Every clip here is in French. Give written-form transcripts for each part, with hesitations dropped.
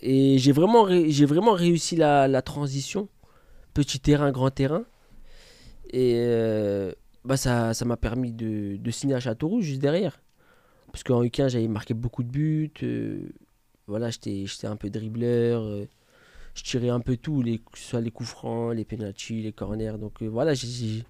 Et j'ai vraiment réussi la transition. Petit terrain, grand terrain. Et ça m'a permis de signer à Châteauroux juste derrière. Parce qu'en U15, j'avais marqué beaucoup de buts. Voilà, j'étais un peu dribbleur. Je tirais un peu tout, que ce soit les coups francs, les penalties, les corners. Donc voilà, j'ai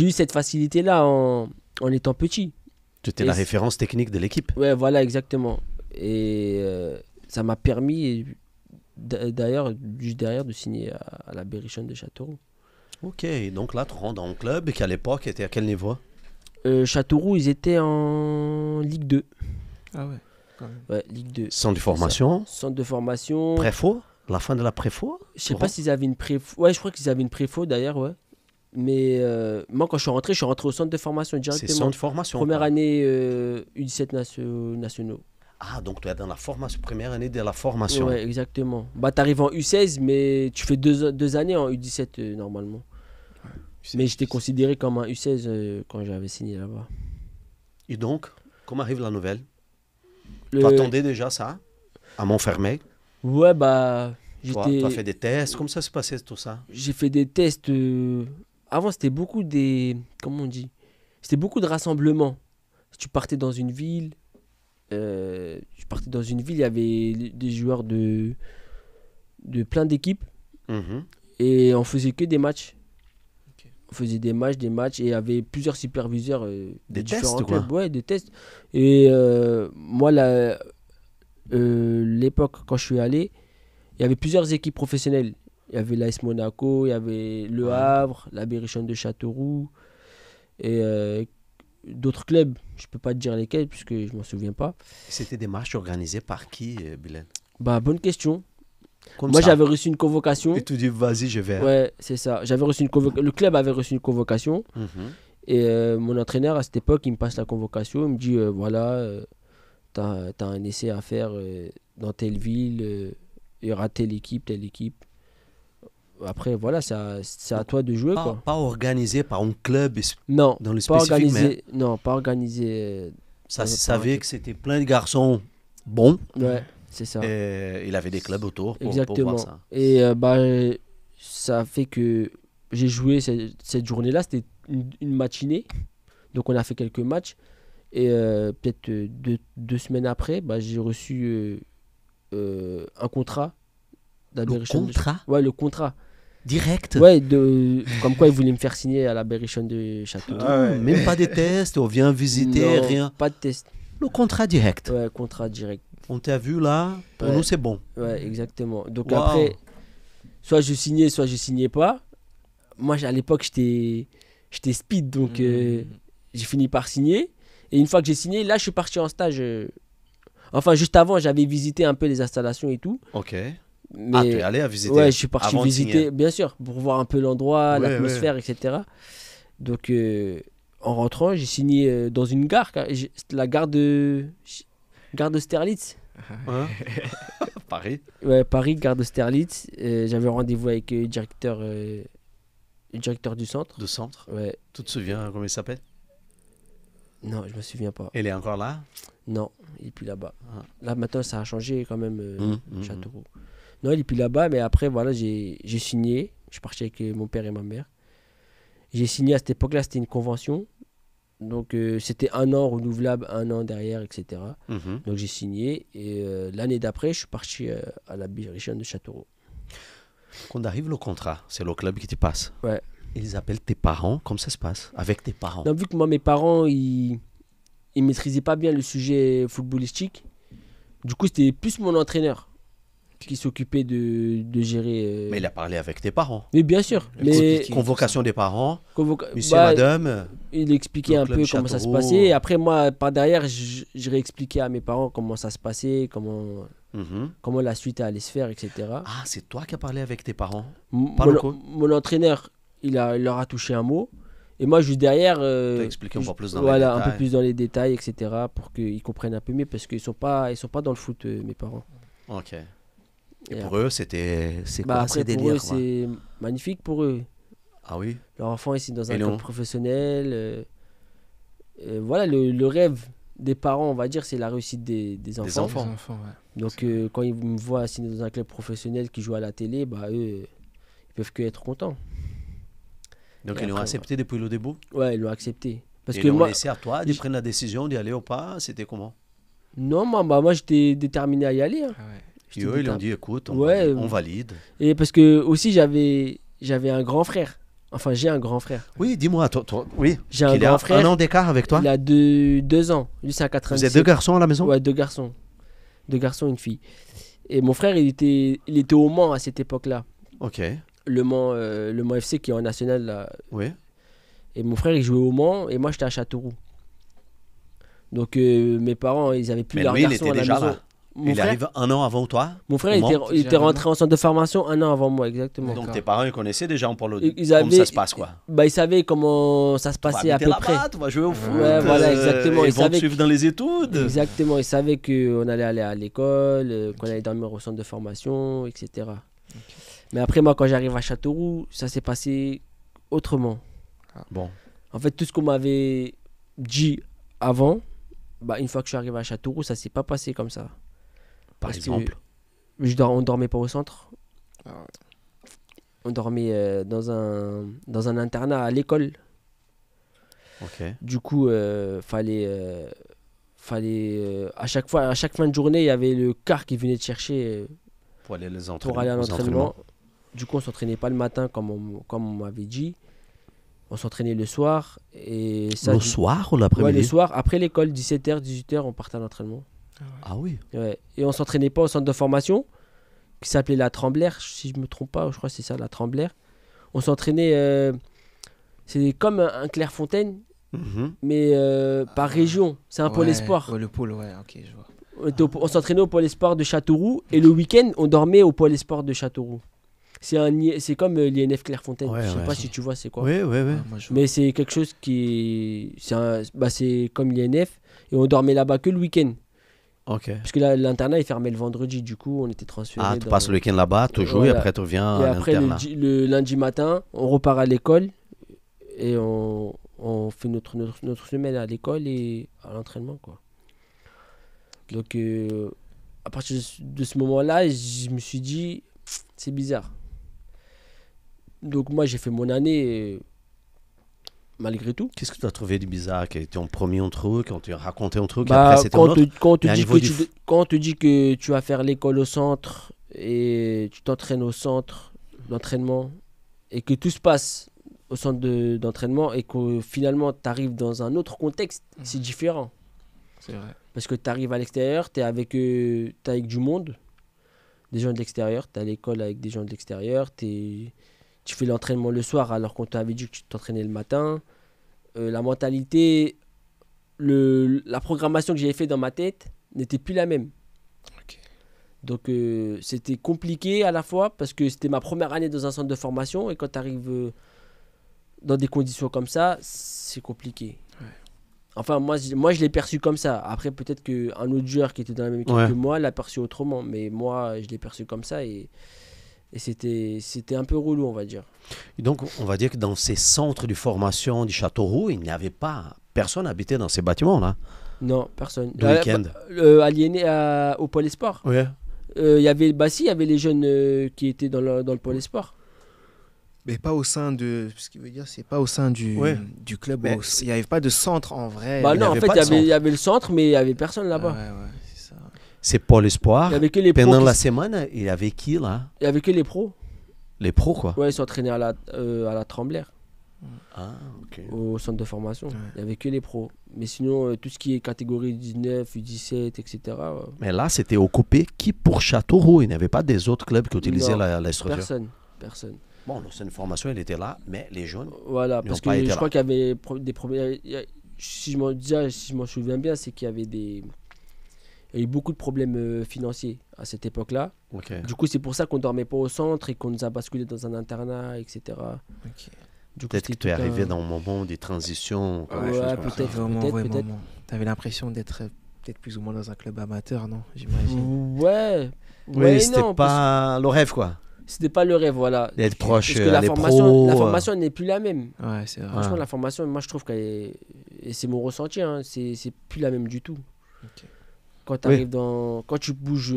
eu cette facilité-là en étant petit. Tu étais Et la référence technique de l'équipe. ouais, voilà, exactement. Et ça m'a permis, d'ailleurs, juste derrière, de signer à la Berrichonne de Châteauroux. Ok, donc là, tu rentres dans le club qui à l'époque était à quel niveau? Châteauroux, ils étaient en Ligue 2. Ah ouais, quand même. Ouais, Ligue 2. Centre de C'est ça. formation, Centre de formation. préfo, la fin de la préfo. Je sais pas s'ils avaient une préfo. Ouais, je crois qu'ils avaient une préfo d'ailleurs, ouais. Mais moi, quand je suis rentré au centre de formation C'est directement. centre de formation. Première quoi. année U17 nationaux. Ah, donc tu es dans la formation, première année de la formation. Ouais, exactement. Bah, t'arrives en U16, mais tu fais deux années en U17 normalement. Mais j'étais considéré comme un U16 quand j'avais signé là-bas. Et donc, comment arrive la nouvelle? Le- Tu attendais déjà ça à Montfermeil? Ouais, bah, Tu as fait des tests? Comment ça se passait tout ça? j'ai fait des tests. Avant, c'était beaucoup des. Comment on dit? C'était beaucoup de rassemblements. Tu partais dans une ville. Il y avait des joueurs de plein d'équipes. Mhm. Et on faisait que des matchs. Ok. On faisait des matchs et il y avait plusieurs superviseurs de Des différents tests, quoi. clubs. Ouais, des tests. Et moi, l'époque, quand je suis allé, il y avait plusieurs équipes professionnelles. Il y avait l'AS Monaco, il y avait Le Ouais. Havre, la Berrichonne de Châteauroux et d'autres clubs. Je peux pas te dire lesquels puisque je m'en souviens pas. C'était des matchs organisés par qui, Bilal? Bah, bonne question. Comme Moi, ça. j'avais reçu une convocation. Et tu dis, vas-y, je vais. Ouais, c'est ça. J'avais reçu le club avait reçu une convocation. Mhm. Et mon entraîneur, à cette époque, il me passe la convocation. Il me dit voilà, t'as un essai à faire dans telle ville. Il y aura telle équipe. Après, voilà, c'est à toi de jouer, quoi. Pas organisé par un club Non, dans le pas spécifique, organisé. Non, pas organisé. ça dans se un savait parc. que c'était plein de garçons bons. Ouais, c'est ça. Et il avait des clubs autour pour Exactement. voir ça. Et ça fait que j'ai joué cette journée-là. C'était une matinée. Donc, on a fait quelques matchs. Et peut-être deux semaines après, j'ai reçu un contrat. Le d'Alberichon de- contrat Ouais, le contrat. direct. Ouais, comme quoi ils voulaient me faire signer à la Berrichonne de Châteauroux. Même pas des tests, on vient visiter, Non, rien. pas de test. Le contrat direct. Ouais, contrat direct. On t'a vu là, pour Ouais. nous c'est bon. Ouais, exactement. Donc Wow. après, soit je signais pas. Moi, à l'époque, j'étais speed, donc j'ai fini par signer. Et une fois que j'ai signé, là, je suis parti en stage. Enfin, juste avant, j'avais visité un peu les installations et tout. Ok. Mais Ah, tu es allé à visiter ouais, je suis parti avant de signer. visiter, bien sûr, pour voir un peu l'endroit, Ouais, l'atmosphère, etc. Donc, en rentrant, j'ai signé dans une gare. C'était la gare de Sterlitz. Hein? Paris. Ouais, Paris, gare de Sterlitz. J'avais rendez-vous avec le directeur du centre. De centre. Ouais. Tu te souviens comment il s'appelle? Non, je me souviens pas. Il est encore là? Non, il est plus là-bas. Ah. Là, maintenant, ça a changé quand même, Mmh. Châteauroux. Non, il est plus là-bas, mais après, voilà, j'ai signé. Je suis parti avec mon père et ma mère. J'ai signé à cette époque-là, c'était une convention. Donc, c'était 1 an renouvelable, 1 an derrière, etc. Mhm. Donc, j'ai signé. Et l'année d'après, je suis parti à la Berrichonne de Châteauroux. Quand arrive le contrat, c'est le club qui te passe. Ouais. Ils appellent tes parents, comment ça se passe? Avec tes parents. Non, vu que moi, mes parents, ils maîtrisaient pas bien le sujet footballistique. Du coup, c'était plus mon entraîneur qui s'occupait de gérer. Mais il a parlé avec tes parents. Mais bien sûr. Mais Expliquer. Convocation des parents, monsieur, bah, madame. il expliquait le un club peu comment ça se Châteauroux. passait. Et après, moi, par derrière, je réexpliquais à mes parents comment ça se passait, Mhm. comment la suite allait se faire, etc. Ah, c'est toi qui as parlé avec tes parents? M- Pas mon, locaux. mon entraîneur, il leur a touché un mot. Et moi, juste derrière, T'as expliqué un peu plus dans les voilà, un détails. peu plus dans les détails, etc. Pour qu'ils comprennent un peu mieux, parce qu'ils sont pas dans le foot, mes parents. Ok. Et Et pour eux, c'est quoi après, ces pour délires eux, quoi? c'est magnifique pour eux. Ah oui? Leur enfant ici dans un Et club non. professionnel. Voilà, le rêve des parents, on va dire, c'est la réussite des enfants. enfants. Les enfants, ouais. Donc, quand ils me voient signer dans un club professionnel qui joue à la télé, bah, eux, ils peuvent que être contents. Donc, Et ils l'ont après, accepté depuis le début. Ouais, ils l'ont accepté. Parce Et que ils l'ont moi, laissé à toi de prendre la décision d'y aller ou pas. C'était comment? non, moi j'étais déterminé à y aller. Hein. Ah ouais. Et eux, ils ont dit, écoute, Ouais, on valide. Et parce que aussi, j'avais un grand frère. Enfin, j'ai un grand frère. Oui, dis-moi, oui. J'ai un Qu'il grand a frère. un an d'écart avec toi? Il a 2 ans. Lui, c'est un Vous 97. êtes 2 garçons à la maison? Ouais, 2 garçons. 2 garçons et une fille. Et mon frère, il était au Mans à cette époque-là. Ok, Le Mans FC qui est en national. Là. oui. Et mon frère, il jouait au Mans et moi, j'étais à Châteauroux. Donc, mes parents, ils avaient plus Mais leur lui, il garçon était à la déjà maison. là. Mon Il frère, arrive un an avant toi? mon frère au Mans? il était rentré en centre de formation 1 an avant moi, exactement. Donc D'accord. tes parents, ils connaissaient déjà un peu Ils comment avaient- ça se passe, quoi. Bah, ils savaient comment ça se Tu vas passait à habiter peu près. là-bas, tu vas jouer au foot. Ouais, voilà, exactement. Ils Ils vont te savaient suivre dans les études. Exactement, ils savaient qu'on allait aller à l'école, qu'on allait dormir au centre de formation, etc. Mais après, moi, quand j'arrive à Châteauroux, ça s'est passé autrement. Bon, En fait, tout ce qu'on m'avait dit avant, bah, une fois que je suis arrivé à Châteauroux, ça s'est pas passé comme ça. par Parce exemple. que on dormait pas au centre. Ah ouais. On dormait dans un internat à l'école. Ok. Du coup, à chaque fin de journée, il y avait le car qui venait te chercher Pour aller les pour aller à aux l'entraînement. Du coup, on s'entraînait pas le matin comme on m'avait dit. On s'entraînait le soir. Et ça, Le soir ou ouais, l'après-midi? le soir, après l'école, 17h, 18h, on partait à l'entraînement. Ah oui. Ouais. Et on s'entraînait pas au centre de formation, qui s'appelait la Tremblère, si je me trompe pas, je crois que c'est ça, la Tremblère. On s'entraînait, c'est comme un Clairefontaine, Mhm. mais par région. C'est un pôle Ouais, espoir. Ouais, le pôle, ouais, ok, je vois. On s'entraînait au pôle espoir de Châteauroux, et le week-end, on dormait au pôle espoir de Châteauroux. C'est comme l'INF Clairefontaine. Ouais, Je sais ouais. pas si tu vois c'est quoi. Oui, oui, oui. Ouais, moi, je vois. Mais c'est quelque chose qui c'est comme l'INF, et on dormait là-bas que le week-end. Ok. Parce que l'internat il fermait le vendredi, du coup on était transféré. Ah, tu passes le week-end là-bas, tu joues, et Voilà. après tu reviens Et à après l'internat. le lundi matin, on repart à l'école et on fait notre semaine à l'école et à l'entraînement, quoi. Donc à partir de ce moment-là, je me suis dit c'est bizarre. Donc moi j'ai fait mon année malgré tout. Qu'est-ce que tu as trouvé de bizarre? Qu'ils t'ont promis un truc, qu'on t'a raconté un truc, et Bah, après c'était un autre? quand on te Mais à dit niveau que du quand on te dit que tu vas faire l'école au centre et tu t'entraînes au centre d'entraînement et que tout se passe au centre d'entraînement et que finalement tu arrives dans un autre contexte, c'est différent. C'est vrai. Parce que tu arrives à l'extérieur, tu es avec du monde, des gens de l'extérieur, tu es à l'école avec des gens de l'extérieur, tu fais l'entraînement le soir alors qu'on t'avait dit que tu t'entraînais le matin. La mentalité, la programmation que j'avais fait dans ma tête n'était plus la même. Ok. Donc c'était compliqué à la fois parce que c'était ma première année dans un centre de formation et quand tu arrives dans des conditions comme ça, c'est compliqué. Ouais. Enfin, moi je l'ai perçu comme ça. Après, peut-être qu'un autre joueur qui était dans la même équipe Ouais. que moi l'a perçu autrement. Mais moi, je l'ai perçu comme ça et c'était un peu relou, on va dire. Et donc, on va dire que dans ces centres de formation du Châteauroux, il n'y avait pas personne habitait dans ces bâtiments-là. Non, personne. Le week-end. Aliéné au Pôle Espoir. Oui. Il y avait les jeunes qui étaient dans le Pôle Espoir. Mais pas au sein de. Ce qui veut dire, c'est pas au sein du club. Mais Il n'y avait pas de centre en vrai. Bah il y non, en avait fait, pas de il y avait le centre, mais il n'y avait personne Ouais, là-bas. ouais, c'est ça. C'est Pôle Il Espoir. n'y avait que les pros. Pendant la semaine, il y avait qui là? Il y avait que les pros. Les pros, quoi. Ouais, ils s'entraînaient à la Tremblère, Ah, ok. au centre de formation. Ouais. Il n'y avait que les pros. Mais sinon, tout ce qui est catégorie 19, U17, etc., Mais là, c'était occupé qui pour Châteauroux? Il n'y avait pas des autres clubs qui utilisaient Non, la structure. personne. Bon, c'est une formation, elle était là, mais les jeunes. Voilà, Ils parce n'ont pas que été je là. crois qu'il y avait des problèmes. Si je m'en souviens bien, c'est qu'il y avait il y a eu beaucoup de problèmes financiers à cette époque-là. Ok. Du coup, c'est pour ça qu'on dormait pas au centre et qu'on nous a basculé dans un internat, etc. Ok. Du coup, Peut-être que c'était tu es tout arrivé un- dans un moment de transition. Ouais, quelque chose comme ça. peut-être. peut-être. T'avais l'impression d'être peut-être plus ou moins dans un club amateur, non? J'imagine. Ouais. Oui, Ouais, c'était non, pas le rêve, quoi. C'était pas le rêve, voilà. D'être proche Parce que à la les formation, pros. la formation n'est plus la même. Ouais, c'est vrai. Franchement, Ouais. la formation, moi, je trouve qu'elle Et c'est mon ressenti, hein, c'est plus la même du tout. Ok. Quand tu bouges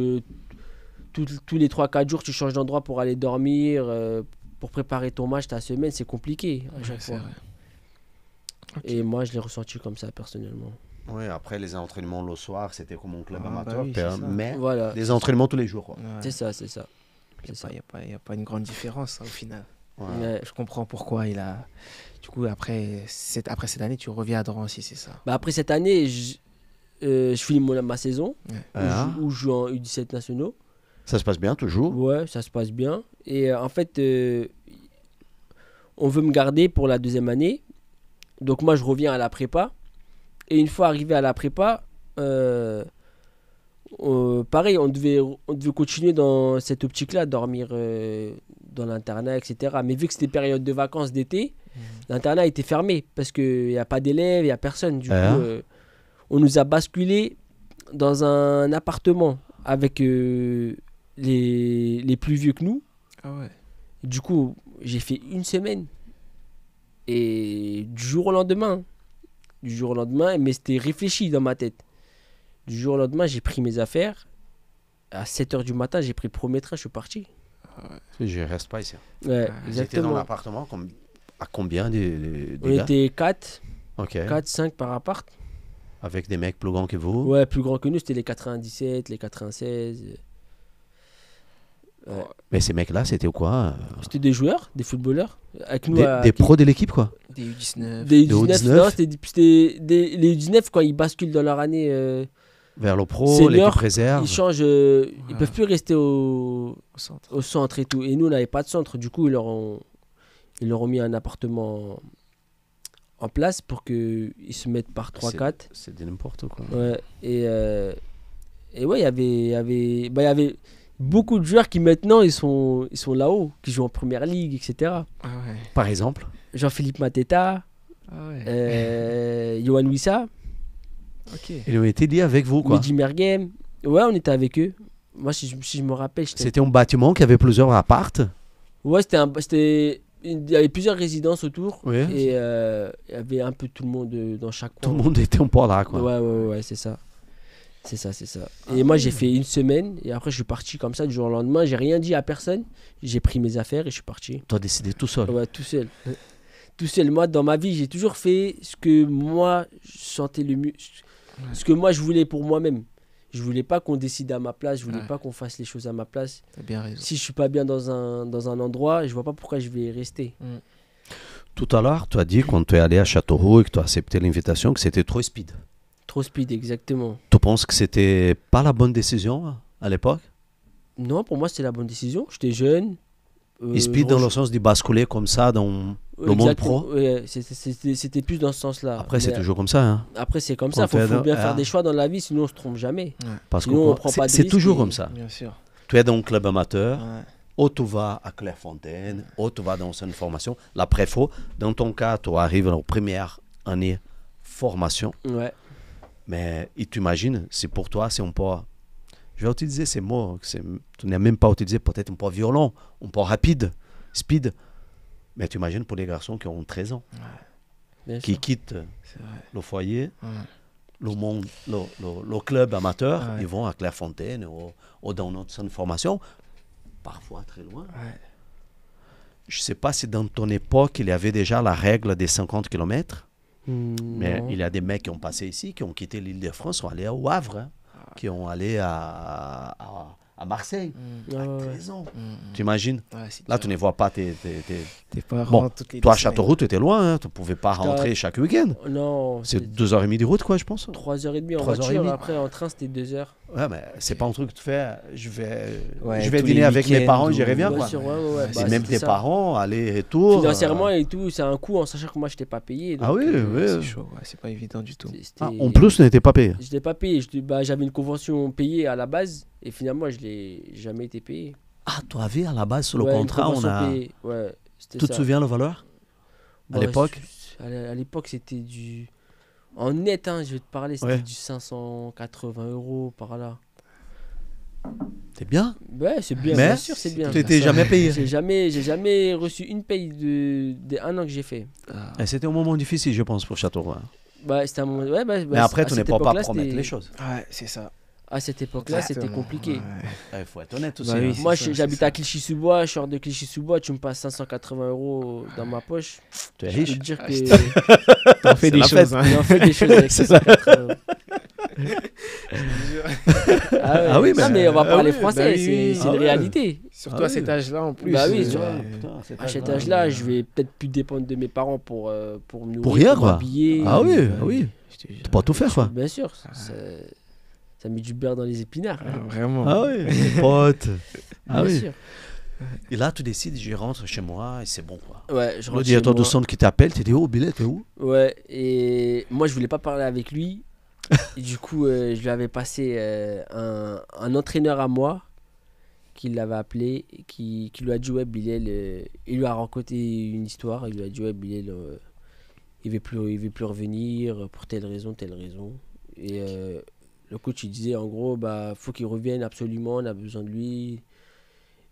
tous les 3-4 jours, tu changes d'endroit pour aller dormir, pour préparer ton match, ta semaine, c'est compliqué à chaque fois. Vrai. Ok. Et moi, je l'ai ressenti comme ça personnellement. Oui, après les entraînements le soir, c'était comme un club Ah, amateur, bah oui, c'est ça. mais Voilà, des entraînements tous les jours. Quoi. Ouais. c'est ça, c'est ça. Il C'est ça. n'y a pas une grande différence au final. Ouais. Ouais. Je comprends pourquoi il a. Du coup, après cette année, tu reviens à Drancy, c'est ça? Bah, après cette année, je finis ma saison Ah, où je joue en U17 nationaux. ça se passe bien toujours. Ouais, ça se passe bien. Et en fait, on veut me garder pour la deuxième année. Donc moi, je reviens à la prépa. Et une fois arrivé à la prépa, pareil, on devait continuer dans cette optique-là, dormir dans l'internat, etc. Mais vu que c'était période de vacances d'été, l'internat était fermé parce qu'il n'y a pas d'élèves, il n'y a personne. Du coup, on nous a basculé dans un appartement avec les plus vieux que nous. Ah ouais. Du coup, j'ai fait une semaine. Et du jour au lendemain, mais c'était réfléchi dans ma tête. Du jour au lendemain, j'ai pris mes affaires. À 7h du matin, j'ai pris le premier train, je suis parti. Je reste pas ici. Ouais, J'étais dans exactement. l'appartement à combien des On gars était 4, Ok. 5 par appart. Avec des mecs plus grands que vous. Ouais, plus grand que nous, c'était les 97, les 96. Ouais. Mais ces mecs-là, c'était quoi C'était des joueurs, des footballeurs. Avec nous, Des pros de l'équipe, quoi. Des U19. Des Des U19, U19. non, c'était les U19 quand ils basculent dans leur année, Vers le pro, Senior, l'équipe réserve. ils changent, ils peuvent plus rester Au centre. au centre et tout. Et nous, on n'avait pas de centre. Du coup, ils leur ont mis un appartement en place pour qu'ils se mettent par 3-4. C'est de n'importe quoi. Ouais. Et ouais, il y avait beaucoup de joueurs qui maintenant, ils sont là-haut, qui jouent en première ligue, etc. Ah ouais. Par exemple. Jean-Philippe Mateta, Ah ouais. Yohan Wissa, Ok. Ils ont été liés avec vous, quoi. Mehdi Merguem. Ouais, on était avec eux. Moi, si je me rappelle, j'étais... C'était un bâtiment qui avait plusieurs appartes. Ouais, il y avait plusieurs résidences autour. Oui. Et il y avait un peu tout le monde dans chaque coin. Tout le monde était un peu là, quoi. Ouais, c'est ça. C'est ça. Et moi, j'ai fait une semaine. Et après, je suis parti comme ça du jour au lendemain. J'ai rien dit à personne. J'ai pris mes affaires et je suis parti. Tu as décidé tout seul. Ouais, tout seul. Tout seul. Moi, dans ma vie, j'ai toujours fait ce que moi, je sentais le mieux. Ce que moi, je voulais pour moi-même. Je voulais pas qu'on décide à ma place. Je voulais pas qu'on fasse les choses à ma place. T'as bien raison. Si je suis pas bien dans un endroit, je vois pas pourquoi je vais rester. Tout à l'heure, tu as dit quand tu es allé à Châteauroux et que tu as accepté l'invitation que c'était trop speed. Trop speed, exactement. Tu penses que c'était pas la bonne décision à l'époque Non, pour moi, c'était la bonne décision. J'étais jeune. Et speed dans le sens de basculer comme ça dans le monde pro. Ouais, c'était plus dans ce sens-là. Après, c'est Mais toujours comme ça. Hein. après, c'est comme Quand ça. Faut t'es bien dans- faire des choix dans la vie, sinon on se trompe jamais. Parce Sinon, on que prend pas de c'est risques toujours et- comme ça. Bien sûr. Tu es dans un club amateur, Ouais. ou tu vas à Clairefontaine, ou tu vas dans une formation. La préfo, dans ton cas, tu arrives en première année formation. Ouais. Mais tu imagines, c'est pour toi, c'est un peu. Je vais utiliser ces mots, tu n'as même pas utilisé, peut-être un peu violent, un peu rapide, speed. Mais tu imagines pour les garçons qui ont 13 ans, Bien qui sûr. quittent C'est vrai. le foyer, Ouais. le monde, le club amateur, Ouais. ils vont à Clairefontaine ou dans notre centre de formation, parfois très loin. Ouais. Je ne sais pas si dans ton époque, il y avait déjà la règle des 50 km, mais Non. il y a des mecs qui ont passé ici, qui ont quitté l'île de France, sont allés au Havre, hein, qui ont allé à Marseille, Ah à ouais. 13 ans. Tu imagines? Ouais, c'est Là, dur. tu ne vois pas tes... Tes parents, Bon, toutes les Toi, à deux semaines. Châteauroux, tu étais loin, hein, tu ne pouvais pas rentrer chaque week-end. Non, C'est c'était 2h30 de route, quoi, je pense. 3h30 en 3h30. voiture. Après, en train, c'était 2h. Ouais, mais c'est pas un truc que tu fais. Je vais Ouais, dîner tous les avec mes week-ends parents et ou- j'y reviens, Bien quoi. sûr, ouais. C'est Bah, même c'était tes ça. parents, aller-retour. Financièrement et tout, c'est un coût en sachant que moi, je n'étais pas payé. Donc, Ah oui, oui. C'est chaud, ouais, c'est pas évident du tout. c'était- Ah, en plus, tu n'étais pas payé. Je l'ai pas payé. J'avais une convention payée à la base et finalement, je l'ai jamais été payé. Ah, tu avais à la base sur le Ouais, une contrat, on convention a. payée. Ouais, c'était Tu te ça. souviens la valeur à Bah, l'époque? À l'époque, c'était du. En net, hein, je vais te parler, c'était Ouais. du 580 € par là. C'est bien. Ouais, c'est bien, Mais bien sûr, c'est bien. Tu n'étais jamais payé. J'ai jamais reçu une paye des 1 an que j'ai fait. Ah, Et c'était un moment difficile, je pense, pour Châteauroux. Hein. Bah, c'était un moment. Ouais, Mais après, à tu n'es cette pas époque-là, promettre c'était- les choses. Ouais, c'est ça. À cette époque-là, c'était Exactement. compliqué. Ouais. Il faut être honnête aussi. Bah oui, hein. c'est Moi, ça, j'habite c'est à ça. Clichy-sous-Bois, je sors de Clichy-sous-Bois, tu me passes 580 € dans ma poche. Tu es Je peux riche. te dire Ah, que T'en fais C'est des la choses. Hein. j'en fais des choses avec C'est 580 €. Ah oui, Non, mais- mais on va Ah parler oui, français, bah oui, c'est oui. c'est Ah une ouais. réalité. Surtout Ah à cet oui. âge-là, en plus. Bah oui, euh, tu vois. À cet âge-là, je vais peut-être plus dépendre de mes parents pour me Pour nourrir, rien, pour quoi. m'habiller. Ah oui, bah ah oui. je te jure. Tu peux pas tout faire, quoi. Bien sûr, ça met du beurre dans les épinards. Ah, vraiment. Ah oui, mes potes. Ah Bien oui. sûr. Et là, tu décides, je rentre chez moi et c'est bon, quoi. Ouais, je Le rentre directeur chez de moi. centre qui t'appelle, tu dis, oh, Billet, t'es où? Ouais, et moi je voulais pas parler avec lui. Et du coup, je lui avais passé un entraîneur à moi qui l'avait appelé, qui lui a dit ouais, Bilal, il lui a raconté une histoire. Il lui a dit ouais, Bilal, il veut plus revenir pour telle raison, telle raison. Et le coach il disait en gros, bah faut qu'il revienne absolument, on a besoin de lui.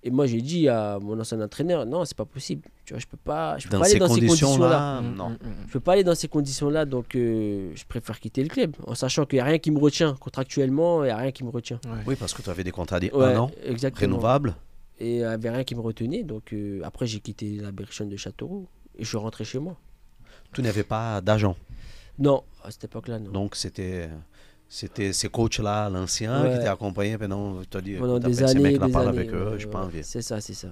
Et moi j'ai dit à mon ancien entraîneur, non, c'est pas possible. Tu vois, je peux pas Dans aller ces dans ces conditions-là. conditions-là, non. Je peux pas aller dans ces conditions-là, donc je préfère quitter le club, en sachant qu'il n'y a rien qui me retient contractuellement, il n'y a rien qui me retient. Oui, parce que tu avais des contrats d'un Ouais, an, exactement. renouvelables. Et il n'y avait rien qui me retenait, donc après j'ai quitté la Berrichonne de Châteauroux et je suis rentré chez moi. Tu n'avais pas d'agent. Non, à cette époque-là, non. Donc, c'était ces coachs-là, l'ancien, Ouais. qui t'ont accompagné pendant, tu as dit, Pendant écoute, des appelle ces années, mecs-là, des parle années. avec eux, ouais, j'ai ouais, pas envie. C'est ça, c'est ça.